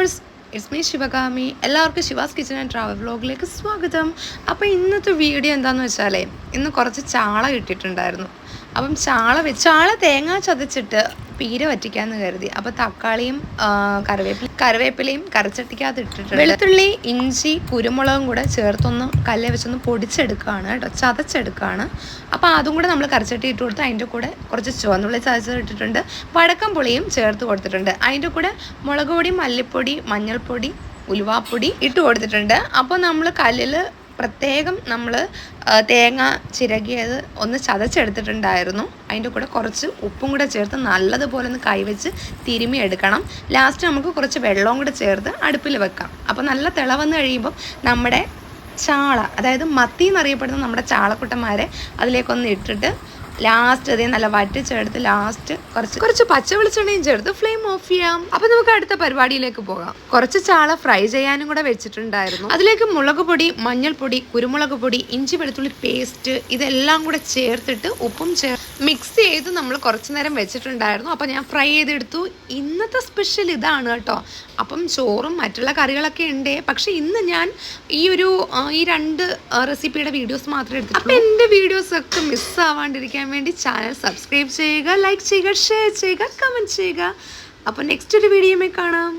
Viewers, it's me Sivakami. എല്ലാവർക്കും ശിവാസ് kitchen and travel വ്ലോഗിലേക്ക് സ്വാഗതം. അപ്പോൾ ഇന്നത്തെ വീഡിയോ എന്താണെന്ന് വെച്ചാലേ, ഇന്ന് കുറച്ച് ചാള കിട്ടിയിട്ടുണ്ടായിരുന്നു. അപ്പം ചാള തേങ്ങ ചതച്ചിട്ട് പീര വറ്റിക്കാമെന്ന് കരുതി. അപ്പോൾ തക്കാളിയും കറിവേപ്പിലയും കറിച്ചട്ടിക്കകത്ത് ഇട്ടിട്ടുണ്ട്. വെളുത്തുള്ളി, ഇഞ്ചി, കുരുമുളകും കൂടെ ചേർത്തൊന്ന് കല്ലെ വെച്ചൊന്ന് പൊടിച്ചെടുക്കുകയാണ് കേട്ടോ, ചതച്ചെടുക്കുകയാണ്. അപ്പോൾ അതും കൂടെ നമ്മൾ കറിച്ചട്ടി ഇട്ട് കൊടുത്ത് അതിൻ്റെ കൂടെ കുറച്ച് ചുവന്നുള്ളി ചതച്ചത് ഇട്ടിട്ടുണ്ട്. വടക്കം പുളിയും ചേർത്ത് കൊടുത്തിട്ടുണ്ട്. അതിൻ്റെ കൂടെ മുളക് പൊടി, മല്ലിപ്പൊടി, മഞ്ഞൾപ്പൊടി, ഉലുവാപ്പൊടി ഇട്ട് കൊടുത്തിട്ടുണ്ട്. അപ്പോൾ നമ്മൾ കല്ലിൽ പ്രത്യേകം നമ്മൾ തേങ്ങ ചിരകിയത് ഒന്ന് ചതച്ചെടുത്തിട്ടുണ്ടായിരുന്നു. അതിൻ്റെ കൂടെ കുറച്ച് ഉപ്പും കൂടെ ചേർത്ത് നല്ലതുപോലെ ഒന്ന് കൈവച്ച് തിരുമ്മി എടുക്കണം. ലാസ്റ്റ് നമുക്ക് കുറച്ച് വെള്ളവും കൂടെ ചേർത്ത് അടുപ്പിൽ വെക്കാം. അപ്പോൾ നല്ല തിളവന്ന് കഴിയുമ്പം നമ്മുടെ ചാള, അതായത് മത്തി എന്നറിയപ്പെടുന്ന നമ്മുടെ ചാളക്കുട്ടന്മാരെ അതിലേക്കൊന്ന് ഇട്ടിട്ട് ലാസ്റ്റ് അതേ നല്ല വറ്റിച്ചെടുത്ത് ലാസ്റ്റ് കുറച്ച് പച്ച വെളിച്ചെണ്ണയും ചേർത്ത് ഫ്ലെയിം ഓഫ് ചെയ്യാം. അപ്പൊ നമുക്ക് അടുത്ത പരിപാടിയിലേക്ക് പോകാം. കുറച്ച് ചാള ഫ്രൈ ചെയ്യാനും കൂടെ വെച്ചിട്ടുണ്ടായിരുന്നു. അതിലേക്ക് മുളക് പൊടി, മഞ്ഞൾപ്പൊടി, കുരുമുളക് പൊടി, ഇഞ്ചി വെളുത്തുള്ളി പേസ്റ്റ് ഇതെല്ലാം കൂടെ ചേർത്തിട്ട് ഉപ്പും മിക്സ് ചെയ്ത് നമ്മൾ കുറച്ച് നേരം വെച്ചിട്ടുണ്ടായിരുന്നു. അപ്പം ഞാൻ ഫ്രൈ ചെയ്തെടുത്തു. ഇന്നത്തെ സ്പെഷ്യൽ ഇതാണ് കേട്ടോ. അപ്പം ചോറും മറ്റുള്ള കറികളൊക്കെ ഉണ്ട്. പക്ഷെ ഇന്ന് ഞാൻ ഈ രണ്ട് റെസിപ്പിയുടെ വീഡിയോസ് മാത്രമേ എടുത്തിട്ടുള്ളൂ. അപ്പം എൻ്റെ വീഡിയോസൊക്കെ മിസ്സാവാണ്ടിരിക്കാൻ വേണ്ടി ചാനൽ സബ്സ്ക്രൈബ് ചെയ്യുക, ലൈക്ക് ചെയ്യുക, ഷെയർ ചെയ്യുക, കമൻറ്റ് ചെയ്യുക. അപ്പോൾ നെക്സ്റ്റ് ഒരു വീഡിയോയിൽ കാണാം.